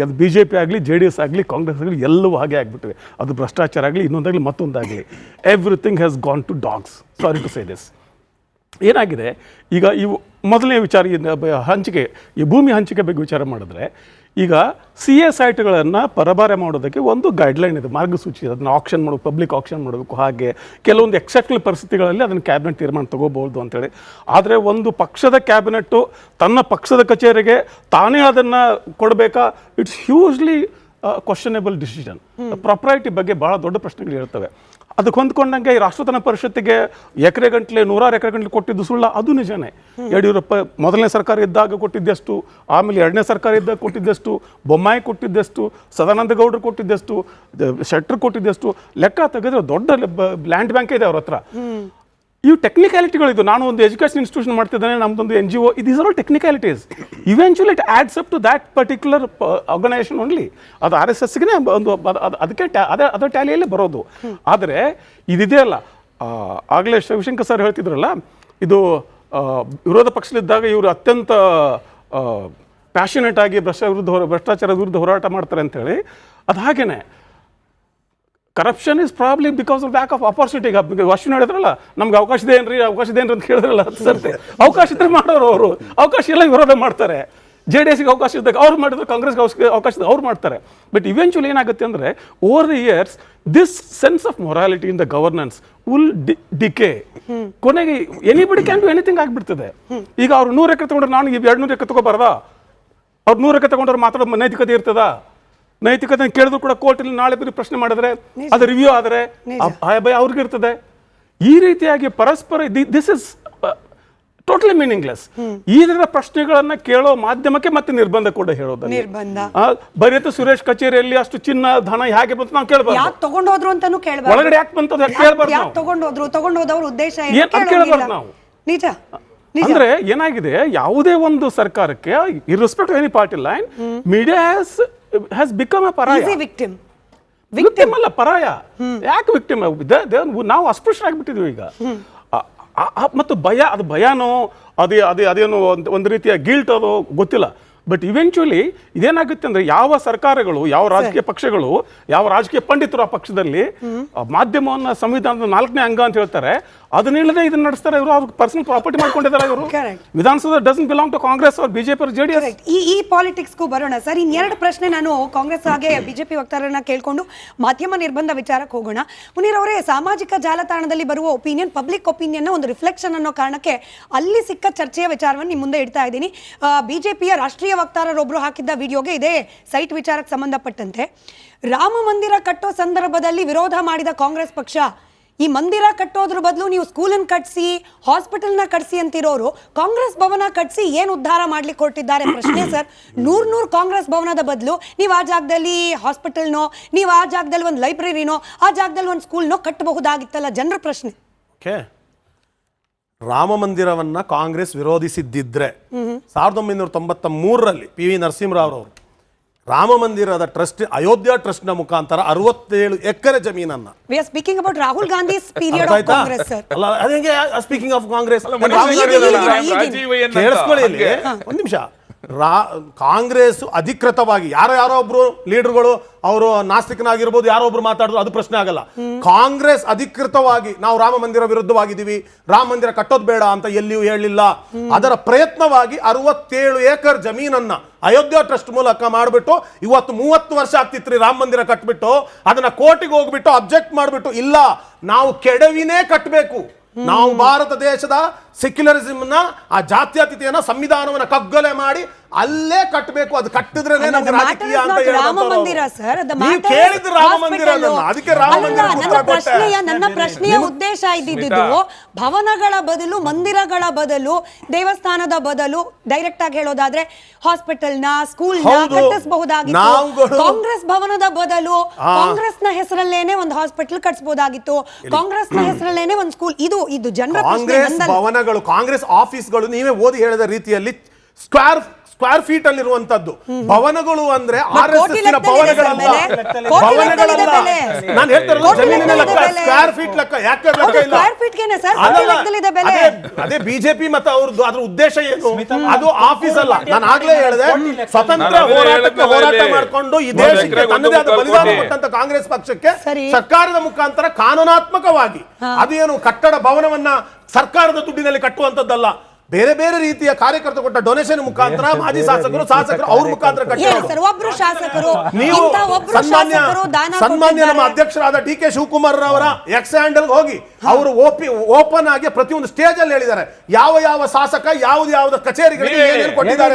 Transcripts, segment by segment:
ಅದು BJP ಆಗಲಿ JDS ಆಗಲಿ ಕಾಂಗ್ರೆಸ್ ಆಗಲಿ ಎಲ್ಲವೂ ಹಾಗೆ ಆಗಿಬಿಟ್ಟಿವೆ. ಅದು ಭ್ರಷ್ಟಾಚಾರ ಆಗಲಿ ಇನ್ನೊಂದಾಗಲಿ ಮತ್ತೊಂದಾಗಲಿ everything has gone to dogs. Sorry to say this. ಏನಾಗಿದೆ ಈಗ ಇವು ಮೊದಲನೇ ವಿಚಾರ ಹಂಚಿಕೆ, ಈ ಭೂಮಿ ಹಂಚಿಕೆ ಬಗ್ಗೆ ವಿಚಾರ ಮಾಡಿದ್ರೆ ಈಗ CA ಸೈಟ್ಗಳನ್ನು ಪರಭಾರೆ ಮಾಡೋದಕ್ಕೆ ಒಂದು ಗೈಡ್ಲೈನ್ ಇದೆ, ಮಾರ್ಗಸೂಚಿ. ಅದನ್ನು ಆಕ್ಷನ್ ಮಾಡಬೇಕು, ಪಬ್ಲಿಕ್ ಆಕ್ಷನ್ ಮಾಡಬೇಕು. ಹಾಗೆ ಕೆಲವೊಂದು ಎಕ್ಸೆಪ್ಷನಲ್ ಪರಿಸ್ಥಿತಿಗಳಲ್ಲಿ ಅದನ್ನು ಕ್ಯಾಬಿನೆಟ್ ತೀರ್ಮಾನ ತಗೋಬಹುದು ಅಂತೇಳಿ. ಆದರೆ ಒಂದು ಪಕ್ಷದ ಕ್ಯಾಬಿನೆಟ್ಟು ತನ್ನ ಪಕ್ಷದ ಕಚೇರಿಗೆ ತಾನೇ ಅದನ್ನು ಕೊಡಬೇಕಾ? It's hugely questionable decision. Property ಬಗ್ಗೆ ಭಾಳ ದೊಡ್ಡ ಪ್ರಶ್ನೆಗಳು ಇರ್ತವೆ. ಅದಕ್ಕೆ ಹೊಂದ್ಕೊಂಡಂಗೆ ಈ ರಾಷ್ಟ್ರತನ ಪರಿಷತ್ತಿಗೆ ಎಕರೆ ಗಂಟಲೆ 100 ಎಕರೆ ಗಂಟಲೆ ಕೊಟ್ಟಿದ್ದು ಸುಳ್ಳ, ಅದು ನಿಜನೇ. ಯಡಿಯೂರಪ್ಪ ಮೊದಲನೇ ಸರ್ಕಾರ ಇದ್ದಾಗ ಕೊಟ್ಟಿದ್ದೆಷ್ಟು, ಆಮೇಲೆ ಎರಡನೇ ಸರ್ಕಾರ ಇದ್ದಾಗ ಕೊಟ್ಟಿದ್ದೆಷ್ಟು, ಬೊಮ್ಮಾಯಿ ಕೊಟ್ಟಿದ್ದೆಷ್ಟು, ಸದಾನಂದ ಗೌಡರು ಕೊಟ್ಟಿದ್ದೆಷ್ಟು, ಶೆಟ್ಟರ್ ಕೊಟ್ಟಿದ್ದೆಷ್ಟು, ಲೆಕ್ಕ ತೆಗೆದ್ರೆ ದೊಡ್ಡ ಲ್ಯಾಂಡ್ ಬ್ಯಾಂಕ್ ಇದೆ ಅವ್ರ ಹತ್ರ. ಇವು ಟೆಕ್ನಿಕ್ಯಾಲಿಟಿಗಳಿದು. ನಾನು ಒಂದು ಎಜುಕೇಷನ್ ಇನ್ಸ್ಟಿಟ್ಯೂಷನ್ ಮಾಡ್ತಿದ್ದೇನೆ, ನಮ್ಮದೊಂದು NGO, these are all technicalities. Eventually it adds up to that particular organisation only. ಅದು RSSಗೆ ಒಂದು ಅದಕ್ಕೆ ಅದರ ಟ್ಯಾಲಿಯಲ್ಲೇ ಬರೋದು. ಆದರೆ ಇದಿದೆಯಲ್ಲ, ಆಗಲೇ ಶಿವಶಂಕರ್ ಸರ್ ಹೇಳ್ತಿದ್ರಲ್ಲ, ಇದು ವಿರೋಧ ಪಕ್ಷದಲ್ಲಿದ್ದಾಗ ಇವರು ಅತ್ಯಂತ ಪ್ಯಾಷನೇಟ್ ಆಗಿ ಭ್ರಷ್ಟಾಚಾರದ ವಿರುದ್ಧ ಹೋರಾಟ ಮಾಡ್ತಾರೆ ಅಂತೇಳಿ. ಅದು ಹಾಗೇನೆ corruption is probably because of lack of opportunity. ಈಗ ಅಶ್ವಿನ್ ಹೇಳಿದ್ರಲ್ಲ, ನಮ್ಗೆ ಅವಕಾಶ ಇದೆ ಏನ್ರಿ ಅಂತ ಕೇಳಿದ್ರಲ್ಲ, ಸರ್ತೆ ಅವಕಾಶ ಇದ್ರೆ ಮಾಡೋರು ಅವರು. ಅವಕಾಶ ಎಲ್ಲ ವಿರೋಧ ಮಾಡ್ತಾರೆ. JDSಗೆ ಅವಕಾಶ ಇದ್ದಾಗ ಅವ್ರು ಮಾಡಿದ್ರೆ, ಕಾಂಗ್ರೆಸ್ಗೆ ಅವಕಾಶ ಇದ್ದಾಗ ಅವ್ರು ಮಾಡ್ತಾರೆ. ಬಟ್ ಇವೆಂಚುಲಿ ಏನಾಗುತ್ತೆ ಅಂದರೆ over the years this sense of morality in the governance will decay. ಕೊನೆಗೆ ಎನಿಬಡಿ ಕ್ಯಾನ್ ಡು ಎನಿಥಿಂಗ್ ಆಗಿಬಿಡ್ತದೆ. ಈಗ ಅವ್ರು 100 ಎಕರೆ ತಗೊಂಡ್ರೆ ನಾನು 200 ಎಕರೆ ತಗೋಬಾರ್ದಾ? ಅವ್ರು 100 ಎಕರೆ ತಗೊಂಡ್ರೆ ಮಾತ್ರ ನೈತಿಕತೆ ಇರ್ತದ? ನೈತಿಕತೆ ಕೇಳಿದ್ರು ಕೂಡ ಕೋರ್ಟಲ್ಲಿ ನಾಳೆ ಬರೀ ಪ್ರಶ್ನೆ ಮಾಡಿದ್ರೆ ಅದು ರಿವ್ಯೂ ಆದರೆ ಭಯ ಅವ್ರಿಗೆ ಇರ್ತದೆ. ಈ ರೀತಿಯಾಗಿ ಪರಸ್ಪರ ದಿಸ್ ಇಸ್ ಟೋಟಲಿ ಮೀನಿಂಗ್ಲೆಸ್. ಈ ಥರದ ಪ್ರಶ್ನೆಗಳನ್ನ ಕೇಳೋ ಮಾಧ್ಯಮಕ್ಕೆ ಮತ್ತೆ ನಿರ್ಬಂಧ ಕೂಡ ಹೇಳೋದು. ಬರೀತ ಸುರೇಶ್ ಕಚೇರಿಯಲ್ಲಿ ಅಷ್ಟು ಚಿನ್ನ ಧನ ಹೇಗೆ ಬಂತು ನಾವು ಕೇಳಬಾರ್ದು. ತಗೊಂಡೋದ್ರು ಅಂತಾನು ಕೇಳಬಾರ್ದು. ಒಳಗಡೆ ಯಾಕೆ ಬಂತು ಕೇಳಬಾರ್ದು. ತಗೊಂಡೋದವ್ರ ಉದ್ದೇಶ ಕೇಳಬಾರ್ದು ನಾವು. ನಿಜ. ಅಂದ್ರೆ ಏನಾಗಿದೆ, ಯಾವುದೇ ಒಂದು ಸರ್ಕಾರಕ್ಕೆ ಇರ್ರೆಸ್ಪೆಕ್ಟ್ of any party line, media has become a pariah. Easy victim. Victim ಅಲ್ಲ, ಪರಾಯ. ಯಾಕೆ ವಿಕ್ಟಿಮ್? ನಾವು ಅಸ್ಪೃಶ್ಯರಾಗ್ಬಿಟ್ಟಿದ್ವಿ ಈಗ. ಮತ್ತು ಭಯ, ಅದು ಭಯನೋ ಅದೇನು ಒಂದು ರೀತಿಯ ಗಿಲ್ಟ್ ಅದೋ ಗೊತ್ತಿಲ್ಲ. ಬಟ್ ಇವೆಂಚುಲಿ ಇದೇನಾಗುತ್ತೆ ಅಂದರೆ, ಯಾವ ಸರ್ಕಾರಗಳು, ಯಾವ ರಾಜಕೀಯ ಪಕ್ಷಗಳು, ಯಾವ ರಾಜಕೀಯ ಪಂಡಿತರು ಆ ಪಕ್ಷದಲ್ಲಿ ಮಾಧ್ಯಮವನ್ನು ಸಂವಿಧಾನದ 4ನೇ ಅಂಗ ಅಂತ ಹೇಳ್ತಾರೆ, ಅದನ್ನಿಲ್ಲದೆ ಇದನ್ನ ನಡೆಸ್ತಾರೆ. ಇವರು ಅವ್ರ ಪರ್ಸನಲ್ ಪ್ರಾಪರ್ಟಿ ಮಾಡ್ಕೊಂಡಿದ್ದಾರೆ. ಇವರು Vidhana Soudha doesn't belong to Congress or BJP or JDS. ಈ ಪಾಲಿಟಿಕ್ಸ್ಗೂ ಬರೋಣ ಸರ್. ಇನ್ನೆರಡು ಪ್ರಶ್ನೆ ನಾನು ಕಾಂಗ್ರೆಸ್ ಹಾಗೆ BJP ವಕ್ತಾರರನ್ನ ಕೇಳ್ಕೊಂಡು ಮಾಧ್ಯಮ ನಿರ್ಬಂಧ ವಿಚಾರಕ್ಕೆ ಹೋಗೋಣ. ಮುನೀರ್ ಅವರೇ, ಸಾಮಾಜಿಕ ಜಾಲತಾಣದಲ್ಲಿ ಬರುವ ಒಪಿನಿಯನ್, ಪಬ್ಲಿಕ್ ಒಪಿನಿಯನ್ ಒಂದು ರಿಫ್ಲೆಕ್ಷನ್ ಅನ್ನೋ ಕಾರಣಕ್ಕೆ ಅಲ್ಲಿ ಸಿಕ್ಕ ಚರ್ಚೆಯ ವಿಚಾರವನ್ನು ನಿಮ್ಮ ಮುಂದೆ ಇಡ್ತಾ ಇದ್ದೀನಿ. BJPಯ ರಾಷ್ಟ್ರೀಯ ವಕ್ತಾರರೊಬ್ಬರು ಹಾಕಿದ್ದ ವಿಡಿಯೋಗೆ ಇದೇ ಸೈಟ್ ವಿಚಾರಕ್ಕೆ ಸಂಬಂಧಪಟ್ಟಂತೆ, ರಾಮ ಮಂದಿರ ಕಟ್ಟೋ ಸಂದರ್ಭದಲ್ಲಿ ವಿರೋಧ ಮಾಡಿದ ಕಾಂಗ್ರೆಸ್ ಪಕ್ಷ, ಈ ಮಂದಿರ ಕಟ್ಟೋದ್ರ ಬದಲು ನೀವು ಸ್ಕೂಲನ್ನು ಕಟ್ಸಿ, ಹಾಸ್ಪಿಟಲ್ನ ಕಟ್ಸಿ ಅಂತಿರೋರು ಕಾಂಗ್ರೆಸ್ ಭವನ ಕಟ್ಸಿ ಏನು ಉದ್ಧಾರ ಮಾಡ್ಲಿಕ್ಕೆ ಹೊರಟಿದ್ದಾರೆ? ಪ್ರಶ್ನೆ ಸರ್. 100 ಕಾಂಗ್ರೆಸ್ ಭವನದ ಬದಲು ನೀವು ಆ ಜಾಗದಲ್ಲಿ ಹಾಸ್ಪಿಟಲ್ನೋ, ನೀವು ಆ ಜಾಗದಲ್ಲಿ ಒಂದು ಲೈಬ್ರರಿನೋ, ಆ ಜಾಗದಲ್ಲಿ ಒಂದು ಸ್ಕೂಲ್ನೋ ಕಟ್ಟಬಹುದಾಗಿತ್ತಲ್ಲ? ಜನರ ಪ್ರಶ್ನೆ. ರಾಮ ಮಂದಿರವನ್ನ ಕಾಂಗ್ರೆಸ್ ವಿರೋಧಿಸಿದ್ದಿದ್ರೆ 1993ರಲ್ಲಿ PV ನರಸಿಂಹರಾವ್ ಅವರು ರಾಮ ಮಂದಿರದ ಟ್ರಸ್ಟ್, ಅಯೋಧ್ಯ ಟ್ರಸ್ಟ್ ನ ಮುಖಾಂತರ 67 ಎಕರೆ ಜಮೀನನ್ನ, we are speaking about Rahul ಗಾಂಧಿ's period of Congress sir. ಅಲ್ಲ ಅದೇಗೆ ಸ್ಪೀಕಿಂಗ್ ಆಫ್ ಕಾಂಗ್ರೆಸ್, ಕೇಳಿಸ್ಕೊಳ್ಳಿ ಇಲ್ಲಿ ಒಂದು ನಿಮಿಷ. ಕಾಂಗ್ರೆಸ್ ಅಧಿಕೃತವಾಗಿ ಯಾರೋ ಒಬ್ರು ಲೀಡರ್ಗಳು, ಅವರು ನಾಸ್ತಿಕನಾಗಿರ್ಬೋದು, ಯಾರೋ ಒಬ್ರು ಮಾತಾಡಿದ್ರು, ಅದು ಪ್ರಶ್ನೆ ಆಗಲ್ಲ. ಕಾಂಗ್ರೆಸ್ ಅಧಿಕೃತವಾಗಿ ನಾವು ರಾಮ ಮಂದಿರ ವಿರುದ್ಧವಾಗಿದ್ದೀವಿ, ರಾಮ ಮಂದಿರ ಕಟ್ಟೋದು ಬೇಡ ಅಂತ ಎಲ್ಲಿಯೂ ಹೇಳಿಲ್ಲ. ಅದರ ಪ್ರಯತ್ನವಾಗಿ 67 ಎಕರೆ ಜಮೀನನ್ನ ಅಯೋಧ್ಯ ಟ್ರಸ್ಟ್ ಮೂಲಕ ಮಾಡಿಬಿಟ್ಟು, ಇವತ್ತು 30 ವರ್ಷ ಆಗ್ತಿತ್ರಿ ರಾಮ ಮಂದಿರ ಕಟ್ಬಿಟ್ಟು, ಅದನ್ನ ಕೋರ್ಟಿಗೆ ಹೋಗ್ಬಿಟ್ಟು ಅಬ್ಜೆಕ್ಟ್ ಮಾಡಿಬಿಟ್ಟು, ಇಲ್ಲ ನಾವು ಕೆಡವಿನೇ ಕಟ್ಟಬೇಕು, ನಾವು ಭಾರತ ದೇಶದ ಸೆಕ್ಯುಲರಿಸಮ್ ನ, ಆ ಜಾತ್ಯತೀತನ ಸಂವಿಧಾನವನ್ನ ಕಗ್ಗೊಲೆ ಮಾಡಿ ಅಲ್ಲೇ ಕಟ್ಟಬೇಕು, ಅದು ಕಟ್ಟಿದ್ರೆ ನಮ್ಗೆ ರಾಜಕೀಯ ಅಂತ ಕೇಳಿದ್ರು ರಾಮ ಮಂದಿರ. ಅದಕ್ಕೆ ರಾಮ ಮಂದಿರ ನನ್ನ ಪ್ರಶ್ನೆಯ ಉದ್ದೇಶ ಇದ್ದಿದ್ದು, ಭವನಗಳ ಬದಲು, ಮಂದಿರಗಳ ಬದಲು, ದೇವಸ್ಥಾನದ ಬದಲು ಡೈರೆಕ್ಟ್ ಆಗಿ ಹೇಳೋದಾದ್ರೆ ಹಾಸ್ಪಿಟಲ್ನ, ಸ್ಕೂಲ್ನ ಕಟ್ಟಿಸಬಹುದಾಗಿತ್ತು. ಕಾಂಗ್ರೆಸ್ ಭವನದ ಬದಲು ಕಾಂಗ್ರೆಸ್ನ ಹೆಸರಲ್ಲೇನೆ ಒಂದು ಹಾಸ್ಪಿಟಲ್ ಕಟ್ಟಿಸಬಹುದಾಗಿತ್ತು, ಕಾಂಗ್ರೆಸ್ನ ಹೆಸರಲ್ಲೇನೆ ಒಂದು ಸ್ಕೂಲ್. ಇದು ಜನರ ಕಾಂಗ್ರೆಸ್ ಭವನಗಳು, ಕಾಂಗ್ರೆಸ್ ಆಫೀಸ್ಗಳು, ನೀವೇ ಓದಿ ಹೇಳಿದ ರೀತಿಯಲ್ಲಿ ಸ್ಕ್ವೇರ್ ಫೀಟ್ ಅಲ್ಲಿ ಇರುವಂತದ್ದು. ಭವನಗಳು ಅಂದ್ರೆ ಕೋಟಿ RSS ನ ಭವನಗಳಲ್ಲ, ಭವನಗಳಲ್ಲ. ನಾನು ಹೇಳ್ತಾರಲ್ಲ ಜಮೀನಿನ ಲೆಕ್ಕ, ಸ್ಕ್ವೇರ್ ಫೀಟ್ ಲೆಕ್ಕ. ಯಾಕೆ ಲೆಕ್ಕ ಇಲ್ಲ? ಸ್ಕ್ವೇರ್ ಫೀಟ್ ಗೆನೆ ಸರ್ ಲೆಕ್ಕದಲ್ಲಿದೆ ಬೆಲೆ. ಅದೇ ಬಿಜೆಪಿ ಮತ್ತೆ ಅವ್ರದ್ದು ಅದ್ರ ಉದ್ದೇಶ ಏನು? ಅದು ಆಫೀಸ್ ಅಲ್ಲ. ನಾನು ಆಗ್ಲೇ ಹೇಳಿದೆ, ಸ್ವತಂತ್ರ ಹೋರಾಟ ಮಾಡಿಕೊಂಡು ಈ ದೇಶಕ್ಕೆ ತನ್ನದೇ ಆದ ಬಲಿದಾನ ಕೊಟ್ಟಂತ ಕಾಂಗ್ರೆಸ್ ಪಕ್ಷಕ್ಕೆ ಸರ್ಕಾರದ ಮುಖಾಂತರ ಕಾನೂನಾತ್ಮಕವಾಗಿ ಅದೇನು ಕಟ್ಟಡ ಭವನವನ್ನ ಸರ್ಕಾರದ ದುಡ್ಡಿನಲ್ಲಿ ಕಟ್ಟುವಂತದ್ದಲ್ಲ, ಬೇರೆ ಬೇರೆ ರೀತಿಯ ಕಾರ್ಯಕರ್ತರು ಕೊಟ್ಟ ಡೊನೇಷನ್ ಮುಖಾಂತರ ಮಾಜಿ ಶಾಸಕರು ಅವ್ರ ಮುಖಾಂತರ ಕಟ್ಟಿರೋದು. ಒಬ್ರು ಶಾಸಕರು ನೀವು ಸನ್ಮಾನ್ಯ ನಮ್ಮ ಅಧ್ಯಕ್ಷರಾದ ಡಿ ಕೆ ಶಿವಕುಮಾರ್ ಅವರ ಎಕ್ಸ್ ಹ್ಯಾಂಡಲ್ ಹೋಗಿ ಅವರು ಓಪನ್ ಆಗಿ ಪ್ರತಿಯೊಂದು ಸ್ಟೇಜ್ ಅಲ್ಲಿ ಹೇಳಿದ್ದಾರೆ ಯಾವ ಯಾವ ಶಾಸಕ ಯಾವ್ದು ಕಚೇರಿಗಳಿಗೆ ಏನೇನು ಕೊಟ್ಟಿದ್ದಾರೆ.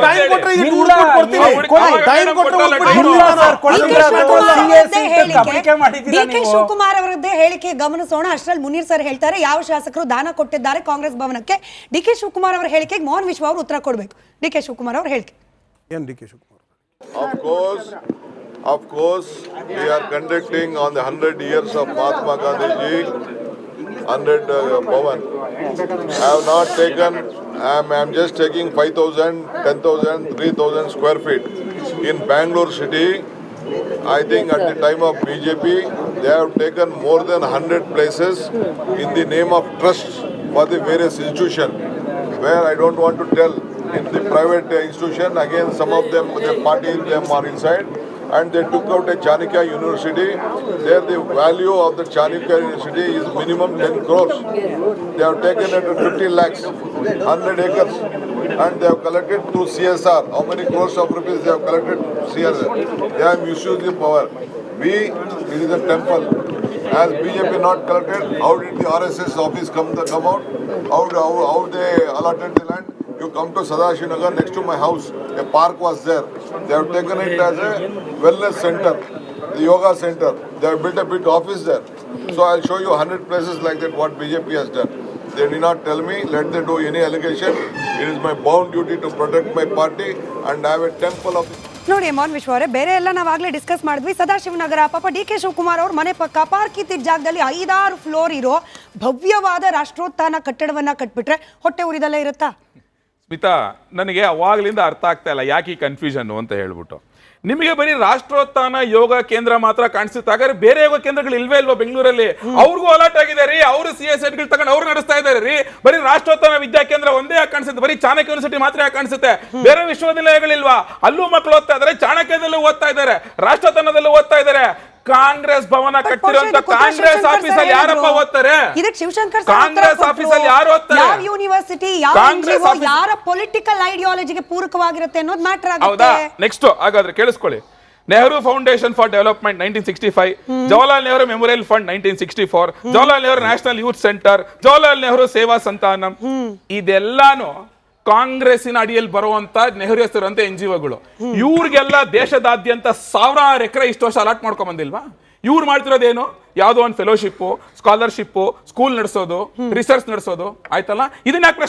ಟೈಮ್ ಕೊಟ್ರೆ ಈ ದುಡ್ಡು ಕೊಡ್ತೀವಿ, ಟೈಮ್ ಡಿ ಕೆ ಶಿವಕುಮಾರ್ ಅವರದ್ದೇ ಹೇಳಿಕೆ ಗಮನಿಸೋಣ. ಅಷ್ಟ್ರಲ್ಲಿ ಮುನೀರ್ ಸರ್ ಹೇಳ್ತಾರೆ ಯಾವ ಶಾಸಕರು ದಾನ ಕೊಟ್ಟಿದ್ದಾರೆ ಕಾಂಗ್ರೆಸ್ ಭವನಕ್ಕೆ. ಡಿ ಕೆ ಶಿವಕುಮಾರ್ ಅವರ ಹೇಳಿಕೆಗೆ ಮೋಹನ್ ವಿಶ್ವ ಅವರು ಉತ್ತರ ಕೊಡಬೇಕು. ಡಿ ಕೆ ಶಿವಕುಮಾರ್ ಅವರ ಹೇಳಿಕೆ. ಏನ್ D K Shivakumar? Of course, we are conducting on the 100 years of Mahatma Gandhi ji, 100 Bhavan. I have not taken, I'm just taking 5,000, 10,000, 3,000 square feet. In Bangalore city, I think at the time of BJP, they have taken more than 100 places in the name of trusts for the various institutions, where I don't want to tell. In the private institution, again, some of them, the party them are inside, and they took out a Chanakya University. There the value of the Chanakya University is minimum 10 crores. They have taken it to 50 lakhs, 100 acres, and they have collected through CSR. How many crores of rupees they have collected? CSR. They have misused the power. It is a temple. As BJP not collected, how did the RSS office come out? How they allotted the land? You come to Sadashivnagar, next to my house, a park was there. They have taken it as a wellness center, the yoga center. They have built a big office there. So I'll show you 100 places like that what BJP has done. They did not tell me, let them do any allegation. It is my bound duty to protect my party and I have a temple of... ನೋಡಿ ಮೋಹನ್ ವಿಶ್ವ ಅವರೇ, ಬೇರೆ ಎಲ್ಲ ನಾವಾಗಲೇ discuss ಮಾಡಿದ್ವಿ. ಸದಾಶಿವನಗರ ಪಾಪ D K Shivakumar ಅವ್ರ ಮನೆ ಪಕ್ಕ ಪಾರ್ಕ್ ಇದ್ದಿದ್ದ ಜಾಗದಲ್ಲಿ 5-6 ಫ್ಲೋರ್ ಇರೋ ಭವ್ಯವಾದ ರಾಷ್ಟ್ರೋತ್ಥಾನ ಕಟ್ಟಡವನ್ನ ಕಟ್ಬಿಟ್ರೆ ಹೊಟ್ಟೆ ಉರಿದಲ್ಲೇ ಇರುತ್ತಾ? ಸ್ಮಿತಾ, ನನಗೆ ಅವಾಗಲಿಂದ ಅರ್ಥ ಆಗ್ತಾ ಇಲ್ಲ ಯಾಕೆ ಈ ಕನ್ಫ್ಯೂಷನ್ ಅಂತ ಹೇಳ್ಬಿಟ್ಟು. ನಿಮಗೆ ಬರೀ ರಾಷ್ಟ್ರೋತ್ಥಾನ ಯೋಗ ಕೇಂದ್ರ ಮಾತ್ರ ಕಾಣಿಸುತ್ತೆ, ಹಾಗಾದ್ರೆ ಬೇರೆ ಯೋಗ ಕೇಂದ್ರಗಳು ಇಲ್ವೇ ಇಲ್ವಾ ಬೆಂಗಳೂರಲ್ಲಿ? ಅವ್ರಿಗೂ ಅಲರ್ಟ್ ಆಗಿದೆ ರೀ, ಅವರು CSR ತಗೊಂಡು ಅವ್ರು ನಡೆಸ್ತಾ ಇದ್ದಾರೆ ರೀ. ಬರೀ ರಾಷ್ಟ್ರೋತ್ಥಾನ ವಿದ್ಯಾ ಕೇಂದ್ರ ಒಂದೇ ಯಾಕೆ ಕಾಣಿಸುತ್ತೆ? ಬರೀ ಚಾಣಕ್ಯ ಯೂನಿವರ್ಸಿಟಿ ಮಾತ್ರ ಯಾಕೆ ಕಾಣಿಸುತ್ತೆ? ಬೇರೆ ವಿಶ್ವವಿದ್ಯಾಲಯಗಳಿಲ್ವಾ? ಅಲ್ಲೂ ಮಕ್ಕಳು ಓದ್ತಾ ಇದ್ದಾರೆ, ಚಾಣಕ್ಯದಲ್ಲೂ ಓದ್ತಾ ಇದ್ದಾರೆ, ರಾಷ್ಟ್ರೋತ್ಥಾನದಲ್ಲೂ ಓದ್ತಾ ಇದ್ದಾರೆ. ಕಾಂಗ್ರೆಸ್ ಭವನ ಕಟ್ಟಿರುವಂತ ಕಾಂಗ್ರೆಸ್ ಆಫೀಸಲ್ಲಿ ಯಾರಪ್ಪ ಓದ್ತಾರೆ? ಕಾಂಗ್ರೆಸ್ ಆಫೀಸಲ್ಲಿ ಯಾರು ಓದ್ತಾರೆ? ಯಾವ ಯೂನಿವರ್ಸಿಟಿ, ಯಾರ ಪೊಲಿಟಿಕಲ್ ಐಡಿಯಾಲಜಿಗೆ ಪೂರಕವಾಗಿರುತ್ತೆ ಅನ್ನೋದು ಮ್ಯಾಟರ್ ಆಗುತ್ತೆ. ಹೌದಾ? ನೆಕ್ಸ್ಟ್ ಹಾಗಾದ್ರೆ ಕೇಳಿಸ್ಕೊಳ್ಳಿ. Nehru foundation for development 1965, Jawaharlal Nehru memorial fund 1964, Jawaharlal Nehru national youth centre, Jawaharlal Nehru ಸೇವಾ ಸಂತಾನಂ, ಇದೆಲ್ಲಾನು ಕಾಂಗ್ರೆಸ್ಸಿನ ಅಡಿಯಲ್ಲಿ ಬರುವಂತ ನೆಹರು ಹೆಸರಂತ NGOಗಳು. ಇವ್ರಿಗೆಲ್ಲ ದೇಶದಾದ್ಯಂತ 1000 ಎಕರೆ ಇಷ್ಟು ವರ್ಷ ಅಲಾಟ್ ಮಾಡ್ಕೊಂಡ್ ಬಂದಿಲ್ವಾ? ಇವ್ರು ಮಾಡ್ತಿರೋದೇನು? ಯಾವುದೋ ಒಂದು ಫೆಲೋಶಿಪ್, ಸ್ಕಾಲರ್ಶಿಪ್, ಸ್ಕೂಲ್ ನಡೆಸೋದು, ರಿಸರ್ಚ್ ನಡೆಸೋದು, ಆಯ್ತಲ್ಲ? ಇದನ್ನ ಯಾಕೆ